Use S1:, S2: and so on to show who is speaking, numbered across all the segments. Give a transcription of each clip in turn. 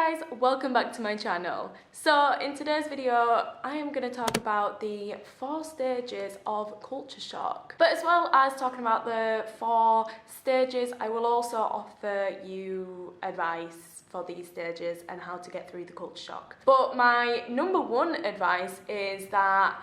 S1: guys, welcome back to my channel. So in today's video I am going to talk about the 4 stages of culture shock, but as well as talking about the 4 stages, I will also offer you advice for these stages and how to get through the culture shock. But my number 1 advice is that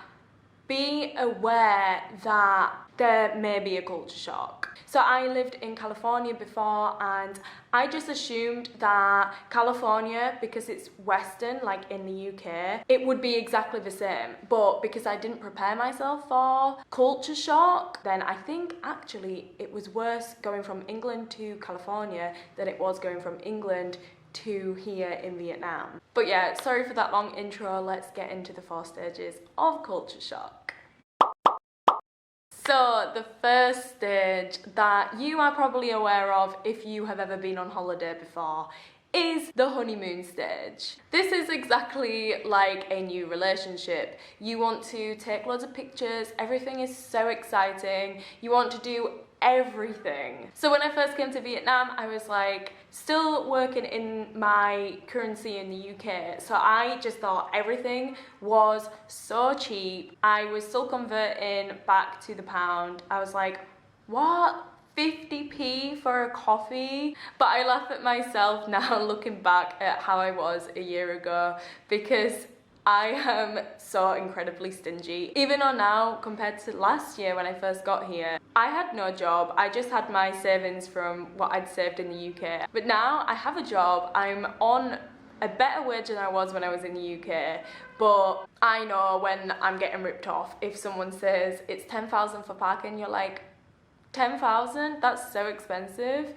S1: be aware that there may be a culture shock. So I lived in California before and I just assumed that California, because it's Western, like in the UK, it would be exactly the same. But because I didn't prepare myself for culture shock, then I think actually it was worse going from England to California than it was going from England to here in Vietnam. But yeah, sorry for that long intro, let's get into the 4 stages of culture shock. So the first stage that you are probably aware of if you have ever been on holiday before is the honeymoon stage. This is exactly like a new relationship. You want to take loads of pictures, everything is so exciting, you want to do everything. So when I first came to Vietnam, I was like still working in my currency in the UK, so I just thought everything was so cheap. I was still converting back to the pound. I was like, what? 50p for a coffee? But I laugh at myself now looking back at how I was a year ago, because I am so incredibly stingy. Even though now, compared to last year when I first got here, I had no job. I just had my savings from what I'd saved in the UK. But now I have a job. I'm on a better wage than I was when I was in the UK. But I know when I'm getting ripped off, if someone says it's 10,000 for parking, you're like, 10,000? That's so expensive.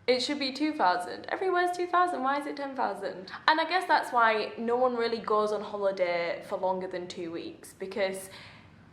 S1: It should be 2,000. Everywhere's 2,000, why is it 10,000? And I guess that's why no one really goes on holiday for longer than 2 weeks, because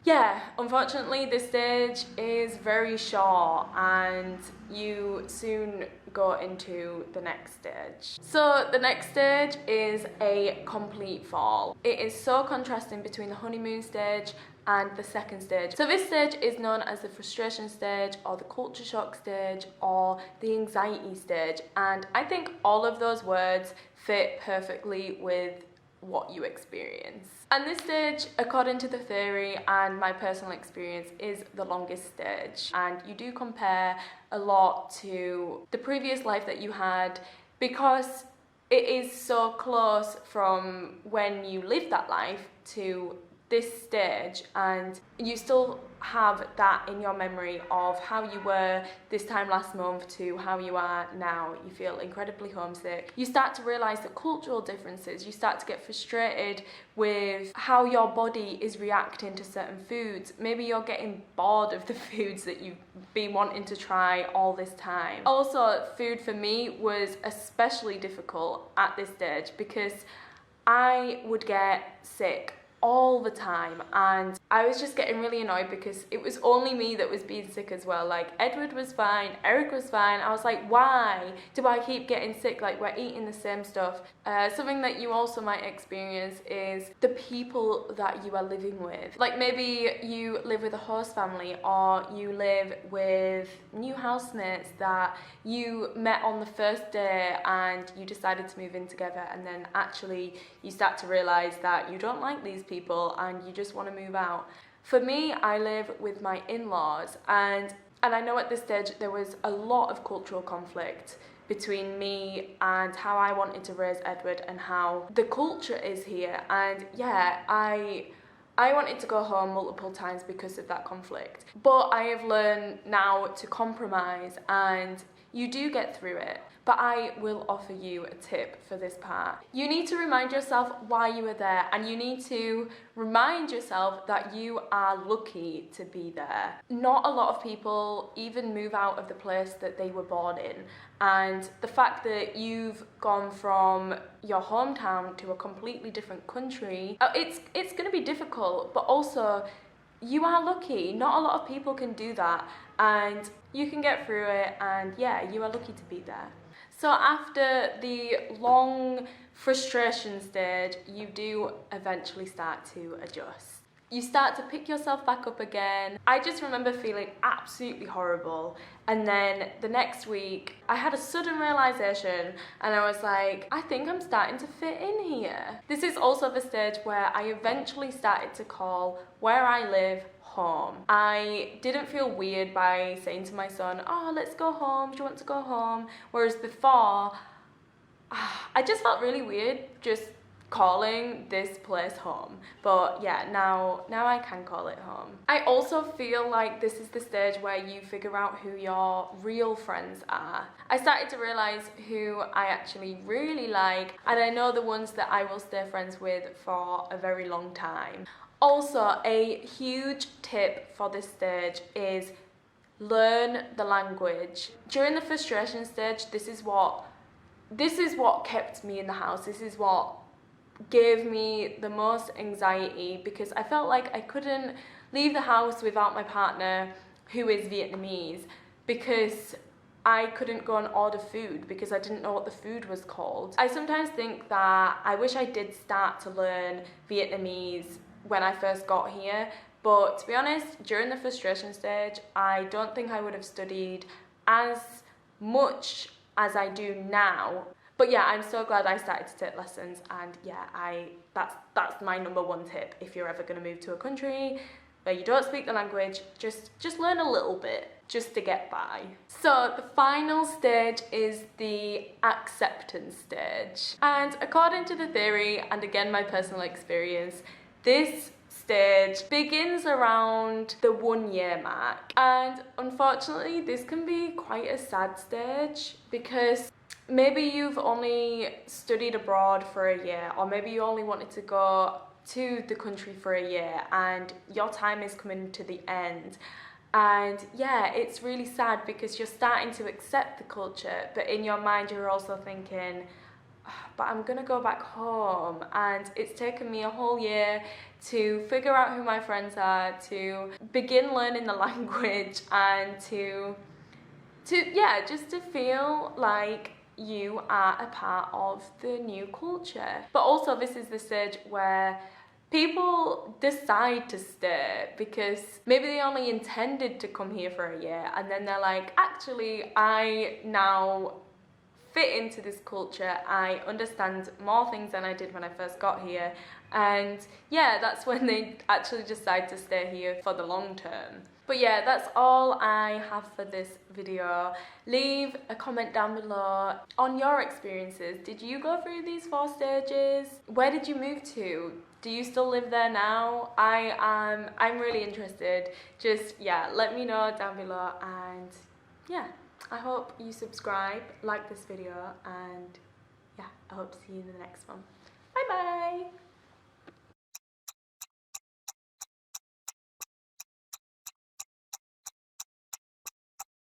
S1: yeah, unfortunately this stage is very short and you soon go into the next stage. So the next stage is a complete fall. It is so contrasting between the honeymoon stage and the second stage. So this stage is known as the frustration stage or the culture shock stage or the anxiety stage, and I think all of those words fit perfectly with what you experience. And this stage, according to the theory and my personal experience, is the longest stage, and you do compare a lot to the previous life that you had because it is so close from when you lived that life to this stage, and you still have that in your memory of how you were this time last month to how you are now. You feel incredibly homesick. You start to realize the cultural differences. You start to get frustrated with how your body is reacting to certain foods. Maybe you're getting bored of the foods that you've been wanting to try all this time. Also, food for me was especially difficult at this stage because I would get sick all the time, and I was just getting really annoyed because it was only me that was being sick as well. Like Edward was fine, Eric was fine. I was like, why do I keep getting sick? Like, we're eating the same stuff. Something that you also might experience is the people that you are living with. Like maybe you live with a host family or you live with new housemates that you met on the first day and you decided to move in together, and then actually you start to realize that you don't like these people and you just want to move out. For me, I live with my in-laws, and I know at this stage there was a lot of cultural conflict between me and how I wanted to raise Edward and how the culture is here. And yeah, I wanted to go home multiple times because of that conflict. But I have learned now to compromise, and you do get through it. But I will offer you a tip for this part. You need to remind yourself why you were there, and you need to remind yourself that you are lucky to be there. Not a lot of people even move out of the place that they were born in, and the fact that you've gone from your hometown to a completely different country, it's going to be difficult, but also you are lucky. Not a lot of people can do that, and you can get through it, and yeah, you are lucky to be there. So after the long frustration stage, you do eventually start to adjust. you start to pick yourself back up again. I just remember feeling absolutely horrible, and then the next week I had a sudden realization and I was like, I think I'm starting to fit in here. This is also the stage where I eventually started to call where I live home. I didn't feel weird by saying to my son, oh, let's go home, do you want to go home? Whereas before, I just felt really weird just calling this place home. But yeah, now I can call it home. I also feel like this is the stage where you figure out who your real friends are. I started to realize who I actually really like, and I know the ones that I will stay friends with for a very long time. Also, a huge tip for this stage is learn the language. During the frustration stage, this is what kept me in the house. This is what gave me the most anxiety, because I felt like I couldn't leave the house without my partner, who is Vietnamese, because I couldn't go and order food because I didn't know what the food was called. I sometimes think that I wish I did start to learn Vietnamese when I first got here, but to be honest, during the frustration stage, I don't think I would have studied as much as I do now. But yeah, I'm so glad I started to take lessons, and yeah, that's my number one tip. If you're ever going to move to a country where you don't speak the language, just learn a little bit just to get by. So the final stage is the acceptance stage. And according to the theory, and again my personal experience, this stage begins around the 1 year mark. And unfortunately, this can be quite a sad stage, because maybe you've only studied abroad for a year, or maybe you only wanted to go to the country for a year and your time is coming to the end. And yeah, it's really sad because you're starting to accept the culture, but in your mind you're also thinking, but I'm gonna go back home, and it's taken me a whole year to figure out who my friends are, to begin learning the language, and to just to feel like you are a part of the new culture. But also, this is the stage where people decide to stay because maybe they only intended to come here for a year, and then they're like, actually, I now fit into this culture, I understand more things than I did when I first got here, and yeah, that's when they actually decide to stay here for the long term. But yeah, that's all I have for this video. Leave a comment down below on your experiences. Did you go through these 4 stages? Where did you move to? Do you still live there now? I'm really interested. Just yeah, let me know down below, and yeah, I hope you subscribe, like this video, and yeah, I hope to see you in the next one.